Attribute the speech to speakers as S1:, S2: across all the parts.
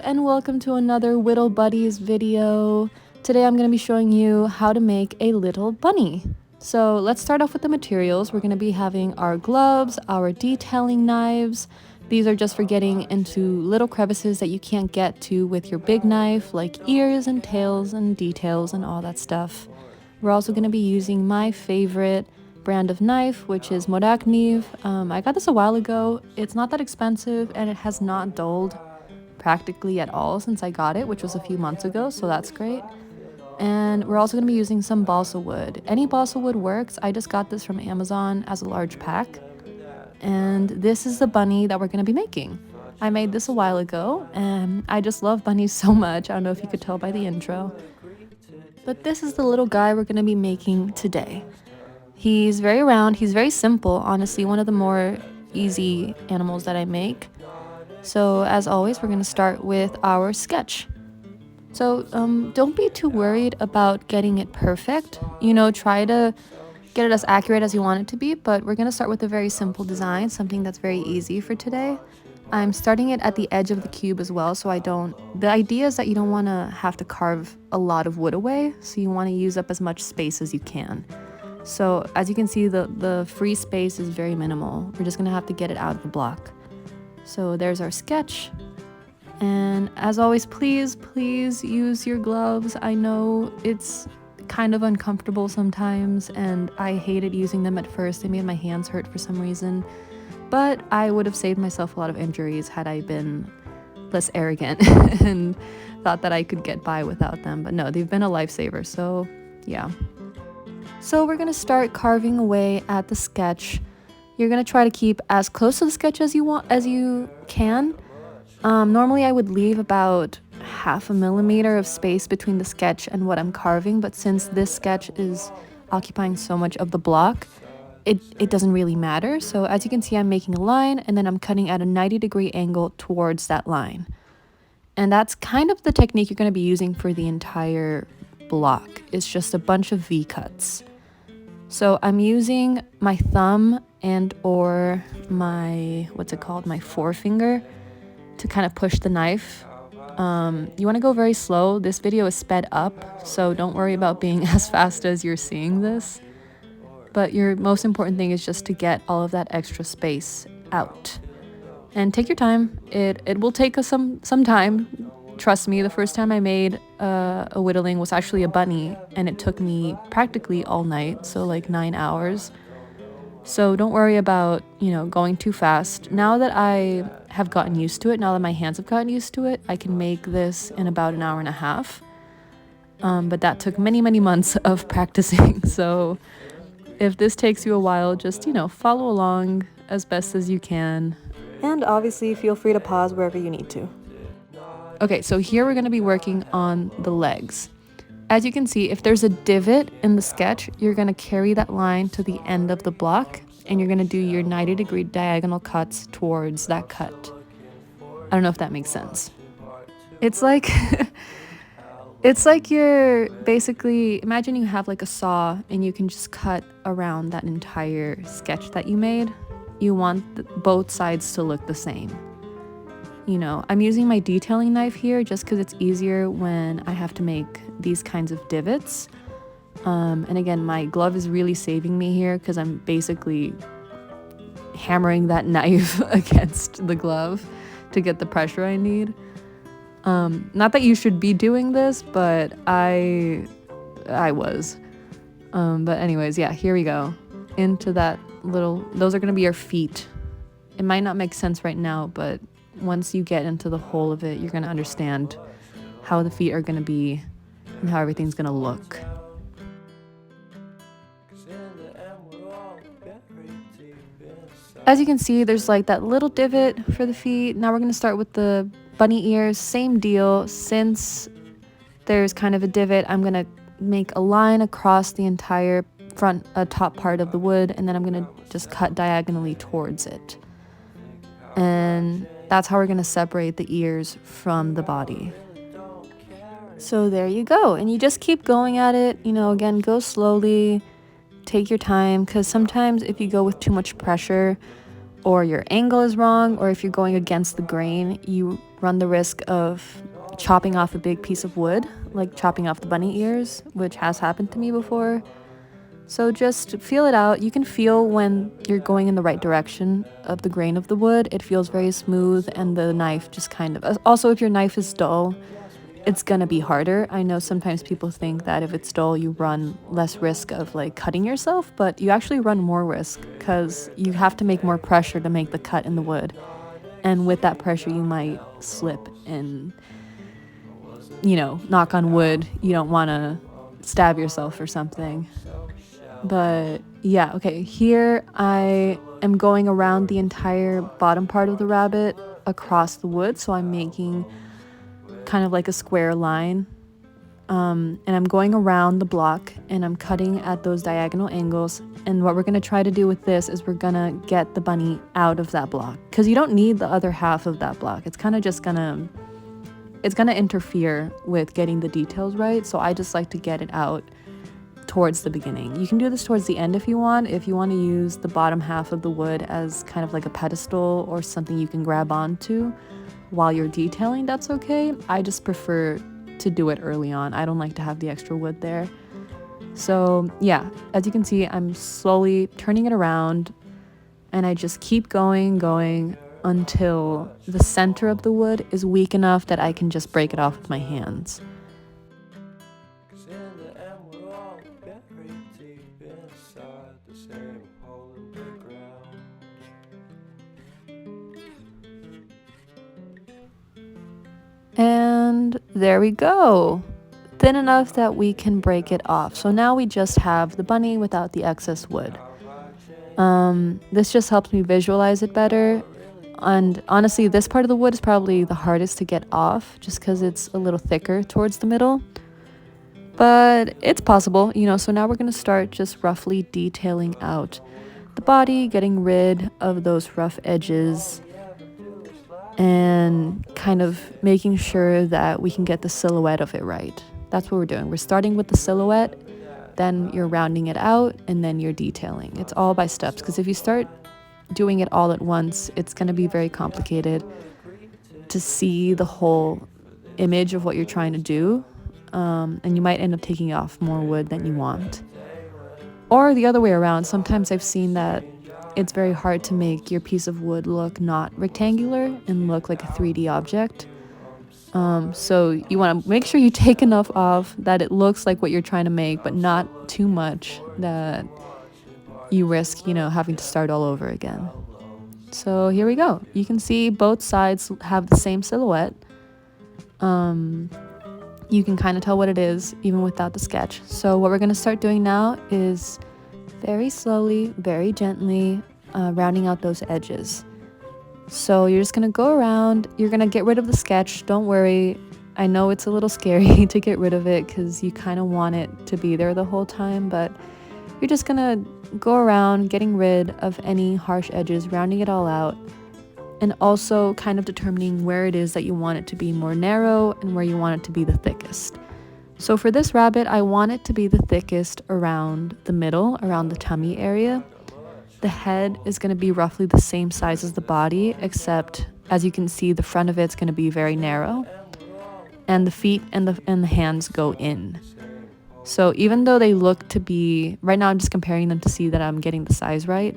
S1: and welcome to another Whittle Buddies video. Today I'm going to be showing you how to make a little bunny. So let's start off with the materials. We're going to be having our gloves, our detailing knives. These are just for getting into little crevices that you can't get to with your big knife, like ears and tails and details and all that stuff. We're also going to be using my favorite brand of knife, which is Modak knife. I got this a while ago. It's not that expensive and it has not dulled practically at all since I got it, which was a few months ago, so that's great. And we're also going to be using some balsa wood. Any balsa wood works. I just got this from Amazon as a large pack. And this is the bunny that we're going to be making. I made this a while ago and I just love bunnies so much. I don't know if you could tell by the intro. But this is the little guy we're going to be making today. He's very round. He's very simple, honestly, one of the more easy animals that I make. So as always, we're going to start with our sketch. So don't be too worried about getting it perfect. You know, try to get it as accurate as you want it to be, but we're going to start with a very simple design, something that's very easy for today. I'm starting it at the edge of the cube as well, so the idea is that you don't want to have to carve a lot of wood away, so you want to use up as much space as you can. So as you can see, the free space is very minimal. We're just going to have to get it out of the block. So there's our sketch. And as always, please use your gloves. I know it's kind of uncomfortable sometimes, and I hated using them at first. They made my hands hurt for some reason. But I would have saved myself a lot of injuries had I been less arrogant and thought that I could get by without them. But no, they've been a lifesaver, so yeah. So we're going to start carving away at the sketch. You're going to try to keep as close to the sketch as you can. Normally I would leave about 0.5 millimeter of space between the sketch and what I'm carving, but since this sketch is occupying so much of the block, it doesn't really matter. So as you can see, I'm making a line and then I'm cutting at a 90-degree angle towards that line. And that's kind of the technique you're going to be using for the entire block. It's just a bunch of V-cuts. So I'm using my thumb and or my forefinger to kind of push the knife. You want to go very slow. This video is sped up, so don't worry about being as fast as you're seeing this. But your most important thing is just to get all of that extra space out. And take your time. It will take us some time. Trust me, the first time I made a whittling was actually a bunny, and it took me practically all night, so like 9 hours. So don't worry about, going too fast. Now that I have gotten used to it, now that my hands have gotten used to it, I can make this in about 1.5 hours. But that took many months of practicing. So if this takes you a while, just, follow along as best as you can. And obviously feel free to pause wherever you need to. Okay, so here we're going to be working on the legs. As you can see, if there's a divot in the sketch, you're going to carry that line to the end of the block, and you're going to do your 90-degree diagonal cuts towards that cut. I don't know if that makes sense. It's like it's like you're basically, imagine you have like a saw and you can just cut around that entire sketch that you made. You want both sides to look the same. I'm using my detailing knife here just because it's easier when I have to make these kinds of divots. And again, my glove is really saving me here because I'm basically hammering that knife against the glove to get the pressure I need. Not that you should be doing this, but I was. But anyways, yeah, here we go. Into that those are going to be your feet. It might not make sense right now, but once you get into the whole of it, you're going to understand how the feet are going to be and how everything's going to look. As you can see, there's like that little divot for the feet. Now we're going to start with the bunny ears. Same deal. Since there's kind of a divot, I'm going to make a line across the entire top part of the wood, and then I'm going to just cut diagonally towards it. And that's how we're going to separate the ears from the body. So there you go. And you just keep going at it. Again, go slowly, take your time, because sometimes if you go with too much pressure, or your angle is wrong, or if you're going against the grain, you run the risk of chopping off a big piece of wood, like chopping off the bunny ears, which has happened to me before. So just feel it out. You can feel when you're going in the right direction of the grain of the wood. It feels very smooth, and the knife just kind of... Also, if your knife is dull, it's gonna be harder. I know sometimes people think that if it's dull, you run less risk of like cutting yourself, but you actually run more risk because you have to make more pressure to make the cut in the wood. And with that pressure, you might slip and, knock on wood. You don't want to stab yourself or something. But yeah, okay, here I am going around the entire bottom part of the rabbit across the wood, so I'm making kind of like a square line, and I'm going around the block and I'm cutting at those diagonal angles. And what we're going to try to do with this is we're going to get the bunny out of that block, because you don't need the other half of that block. It's kind of just it's gonna interfere with getting the details right, so I just like to get it out towards the beginning. You can do this towards the end if you want to use the bottom half of the wood as kind of like a pedestal or something you can grab onto while you're detailing. That's okay. I just prefer to do it early on. I don't like to have the extra wood there. So yeah, as you can see, I'm slowly turning it around, and I just keep going until the center of the wood is weak enough that I can just break it off with my hands. And there we go. Thin enough that we can break it off. So now we just have the bunny without the excess wood. This just helps me visualize it better. And honestly, this part of the wood is probably the hardest to get off just because it's a little thicker towards the middle. But it's possible, so now we're going to start just roughly detailing out the body, getting rid of those rough edges, and kind of making sure that we can get the silhouette of it right. That's what we're doing. We're starting with the silhouette, then you're rounding it out, and then you're detailing. It's all by steps, because if you start doing it all at once, it's going to be very complicated to see the whole image of what you're trying to do, and you might end up taking off more wood than you want. Or the other way around, sometimes I've seen that it's very hard to make your piece of wood look not rectangular and look like a 3D object. So you want to make sure you take enough off that it looks like what you're trying to make, but not too much that you risk, having to start all over again. So here we go. You can see both sides have the same silhouette. You can kind of tell what it is even without the sketch. So what we're going to start doing now is very slowly, very gently, rounding out those edges. So you're just going to go around, you're going to get rid of the sketch. Don't worry. I know it's a little scary to get rid of it because you kind of want it to be there the whole time, but you're just going to go around getting rid of any harsh edges, rounding it all out, and also kind of determining where it is that you want it to be more narrow and where you want it to be the thickest. So for this rabbit, I want it to be the thickest around the middle, around the tummy area. The head is going to be roughly the same size as the body, except as you can see, the front of it's going to be very narrow, and the feet and the hands go in. So even though they look to be, right now I'm just comparing them to see that I'm getting the size right,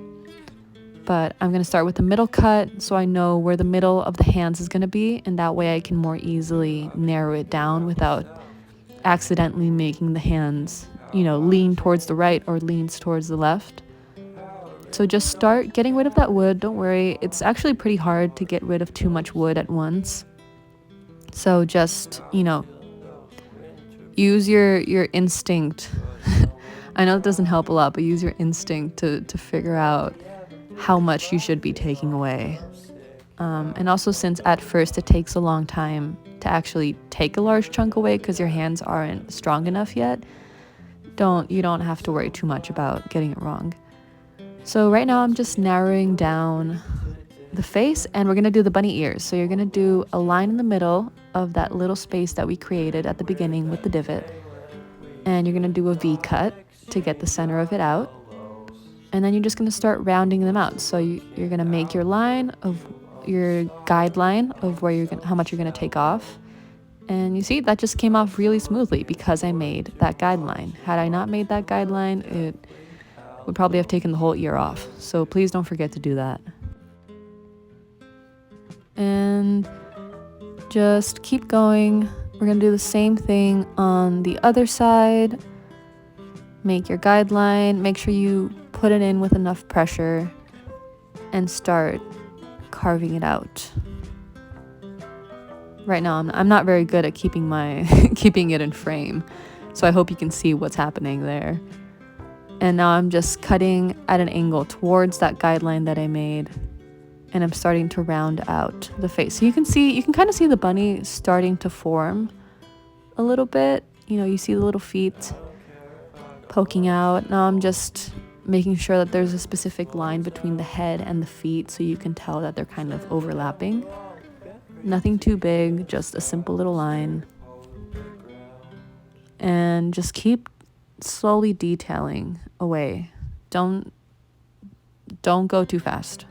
S1: but I'm going to start with the middle cut so I know where the middle of the hands is going to be, and that way I can more easily narrow it down without accidentally making the hands, lean towards the right or leans towards the left. So just start getting rid of that wood. Don't worry, it's actually pretty hard to get rid of too much wood at once. So just, use your instinct. I know it doesn't help a lot, but use your instinct to figure out how much you should be taking away. And also, since at first it takes a long time to actually take a large chunk away because your hands aren't strong enough yet, you don't have to worry too much about getting it wrong. So right now I'm just narrowing down the face, and we're going to do the bunny ears. So you're going to do a line in the middle of that little space that we created at the beginning with the divot, and you're going to do a V cut to get the center of it out. And then you're just going to start rounding them out. So you're going to make your line of your guideline of where how much you're going to take off. And you see, that just came off really smoothly because I made that guideline. Had I not made that guideline, it would probably have taken the whole ear off. So please don't forget to do that. And just keep going. We're going to do the same thing on the other side. Make your guideline. Make sure you put it in with enough pressure and start carving it out. Right now, I'm not very good at keeping it in frame, so I hope you can see what's happening there. And now I'm just cutting at an angle towards that guideline that I made, and I'm starting to round out the face. So you can kind of see the bunny starting to form a little bit. You know, you see the little feet poking out. Now I'm just making sure that there's a specific line between the head and the feet so you can tell that they're kind of overlapping. Nothing too big, just a simple little line. And just keep slowly detailing away. Don't go too fast.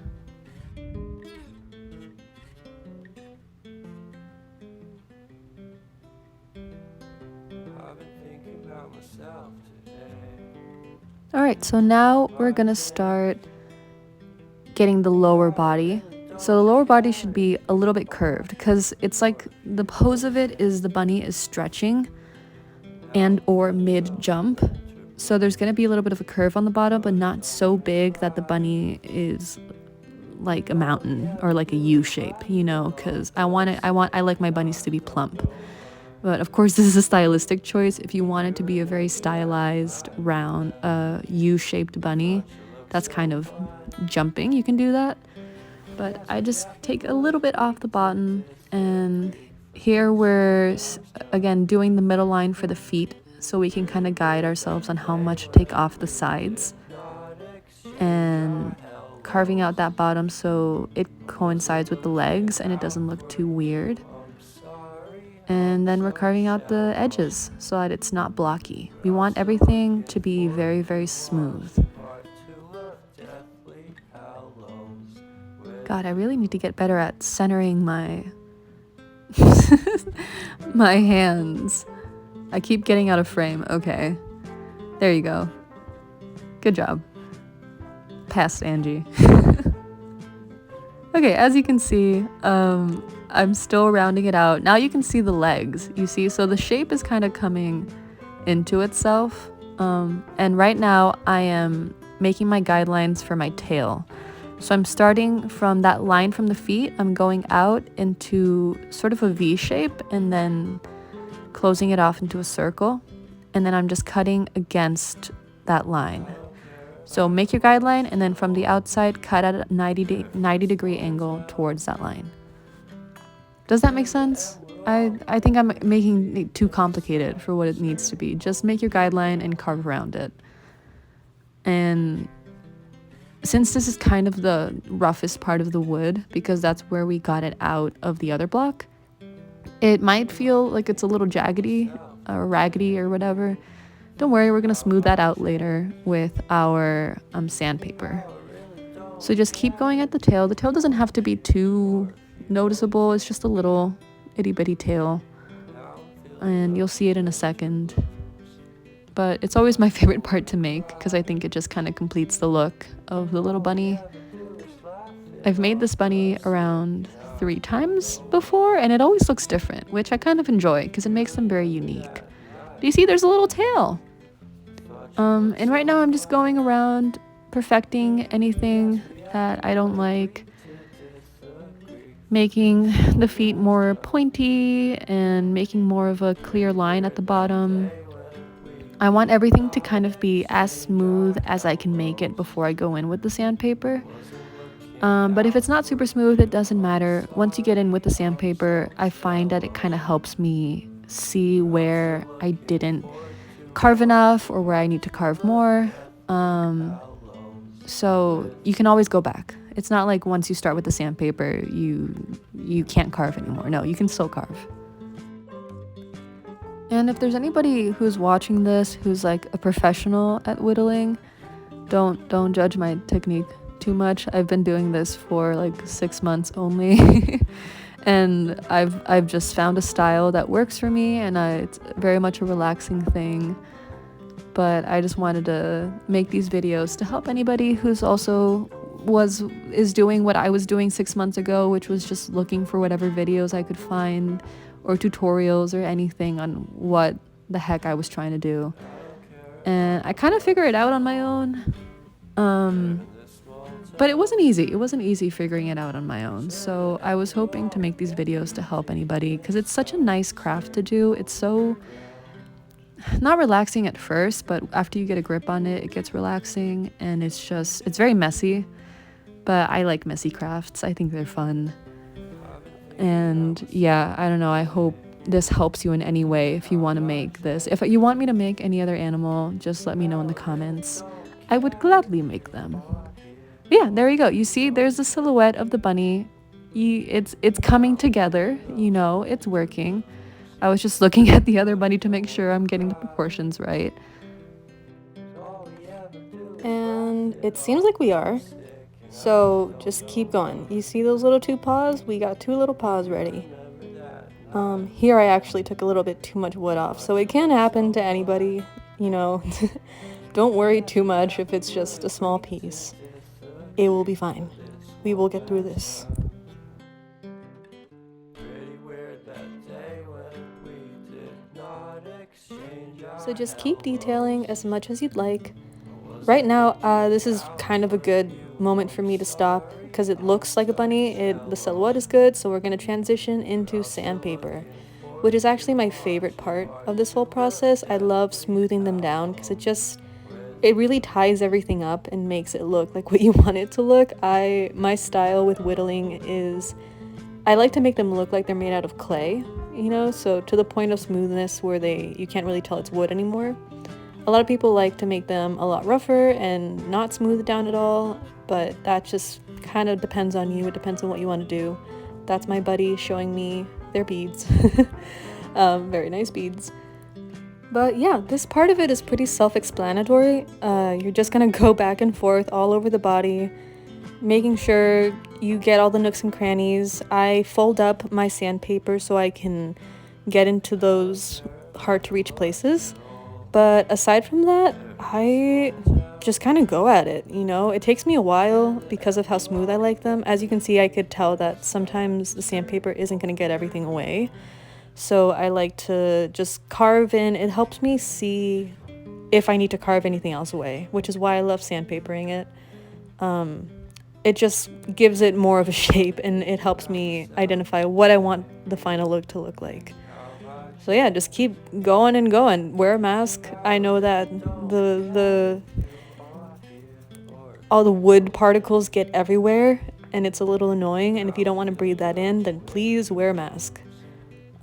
S1: All right, so now we're gonna start getting the lower body. So the lower body should be a little bit curved because it's like the pose of it is the bunny is stretching and or mid-jump. So there's going to be a little bit of a curve on the bottom, but not so big that the bunny is like a mountain or like a U shape, you know, because I like my bunnies to be plump. But of course, this is a stylistic choice. If you want it to be a very stylized, round, U-shaped bunny, that's kind of jumping, you can do that. But I just take a little bit off the bottom, and here we're, again, doing the middle line for the feet so we can kind of guide ourselves on how much to take off the sides. And carving out that bottom so it coincides with the legs and it doesn't look too weird. And then we're carving out the edges so that it's not blocky. We want everything to be very, very smooth. God, I really need to get better at centering my my hands. I keep getting out of frame. Okay. There you go. Good job. Passed, Angie. Okay, as you can see, I'm still rounding it out. Now you can see the legs, you see? So the shape is kind of coming into itself. And right now I am making my guidelines for my tail. So I'm starting from that line from the feet. I'm going out into sort of a V shape and then closing it off into a circle. And then I'm just cutting against that line. So make your guideline and then from the outside, cut at a 90 degree angle towards that line. Does that make sense? I think I'm making it too complicated for what it needs to be. Just make your guideline and carve around it. And since this is kind of the roughest part of the wood, because that's where we got it out of the other block, it might feel like it's a little jaggedy or raggedy or whatever. Don't worry, we're going to smooth that out later with our sandpaper. So just keep going at the tail. The tail doesn't have to be too noticeable. It's just a little itty-bitty tail. And you'll see it in a second. But it's always my favorite part to make because I think it just kind of completes the look of the little bunny. I've made this bunny around 3 times before, and it always looks different, which I kind of enjoy because it makes them very unique. Do you see there's a little tail? And right now I'm just going around perfecting anything that I don't like, making the feet more pointy and making more of a clear line at the bottom. I want everything to kind of be as smooth as I can make it before I go in with the sandpaper. But if it's not super smooth, it doesn't matter. Once you get in with the sandpaper, I find that it kind of helps me see where I didn't carve enough or where I need to carve more. So you can always go back. It's not like once you start with the sandpaper, you can't carve anymore. No, you can still carve. And if there's anybody who's watching this who's like a professional at whittling, Don't judge my technique too much. I've been doing this for like 6 months only. And I've just found a style that works for me, and it's very much a relaxing thing. But I just wanted to make these videos to help anybody who's also is doing what I was doing 6 months ago, which was just looking for whatever videos I could find or tutorials or anything on what the heck I was trying to do. And I kind of figured it out on my own. But it wasn't easy. It wasn't easy figuring it out on my own. So I was hoping to make these videos to help anybody because it's such a nice craft to do. It's so not relaxing at first, but after you get a grip on it, it gets relaxing, and it's very messy. But I like messy crafts. I think they're fun. And yeah, I don't know. I hope this helps you in any way if you want to make this. If you want me to make any other animal, just let me know in the comments. I would gladly make them. Yeah, there you go. You see, there's the silhouette of the bunny. It's coming together, it's working. I was just looking at the other bunny to make sure I'm getting the proportions right. And it seems like we are. So just keep going. You see those little 2 paws? We got 2 little paws ready. Here I actually took a little bit too much wood off, so it can happen to anybody, Don't worry too much if it's just a small piece. It will be fine. We will get through this. So just keep detailing as much as you'd like. Right now, this is kind of a good moment for me to stop because it looks like a bunny. The silhouette is good, so we're going to transition into sandpaper, which is actually my favorite part of this whole process. I love smoothing them down because it really ties everything up and makes it look like what you want it to look. My style with whittling is I like to make them look like they're made out of clay, so to the point of smoothness where you can't really tell it's wood anymore. A lot of people like to make them a lot rougher and not smooth it down at all, but that just kind of depends on you. It depends on what you want to do. That's my buddy showing me their beads. Very nice beads. But yeah, this part of it is pretty self-explanatory. You're just gonna go back and forth all over the body, making sure you get all the nooks and crannies. I fold up my sandpaper so I can get into those hard-to-reach places. But aside from that, I just kind of go at it, It takes me a while because of how smooth I like them. As you can see, I could tell that sometimes the sandpaper isn't going to get everything away. So I like to just carve in. It helps me see if I need to carve anything else away, which is why I love sandpapering it. It just gives it more of a shape, and it helps me identify what I want the final look to look like. So yeah, just keep going and going. Wear a mask. I know that all the wood particles get everywhere, and it's a little annoying, and if you don't want to breathe that in, then please wear a mask.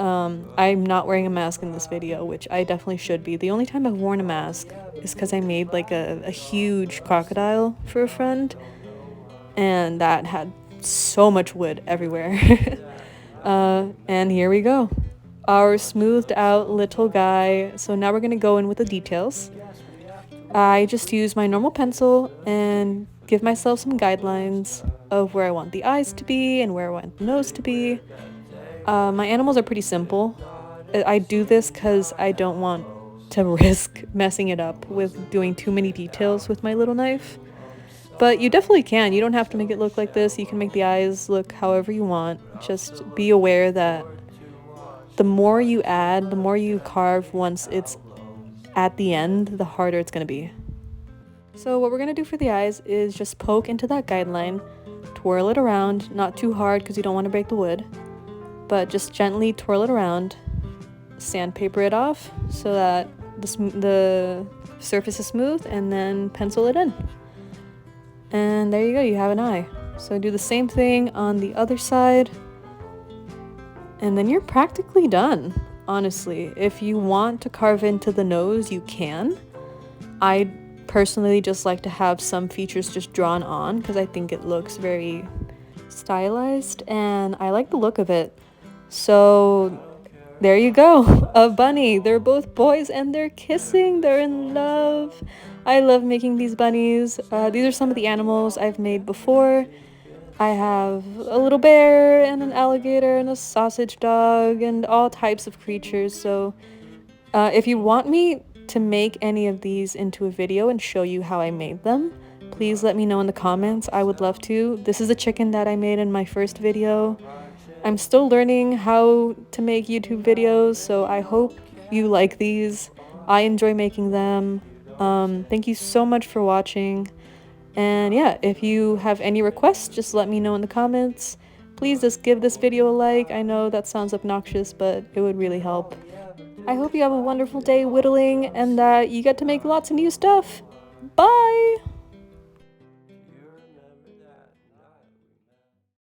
S1: I'm not wearing a mask in this video, which I definitely should be. The only time I've worn a mask is because I made like a huge crocodile for a friend, and that had so much wood everywhere. And here we go. Our smoothed out little guy. So now we're going to go in with the details. I just use my normal pencil and give myself some guidelines of where I want the eyes to be and where I want the nose to be. My animals are pretty simple. I do this because I don't want to risk messing it up with doing too many details with my little knife. But you definitely can. You don't have to make it look like this. You can make the eyes look however you want. Just be aware that the more you add, the more you carve once it's at the end, the harder it's going to be. So what we're going to do for the eyes is just poke into that guideline, twirl it around, not too hard because you don't want to break the wood, but just gently twirl it around, sandpaper it off so that the surface is smooth, and then pencil it in. And there you go, you have an eye. So do the same thing on the other side. And then you're practically done, honestly. If you want to carve into the nose, you can. I personally just like to have some features just drawn on because I think it looks very stylized and I like the look of it. So There you go, a bunny. They're both boys and they're kissing. They're in love. I love making these bunnies. These are some of the animals I've made before. I have a little bear and an alligator and a sausage dog and all types of creatures. So if you want me to make any of these into a video and show you how I made them, please let me know in the comments. I would love to. This is a chicken that I made in my first video. I'm still learning how to make YouTube videos, so I hope you like these. I enjoy making them. Thank you so much for watching. And yeah, if you have any requests, just let me know in the comments. Please just give this video a like. I know that sounds obnoxious, but it would really help. I hope you have a wonderful day whittling and that you get to make lots of new stuff. Bye!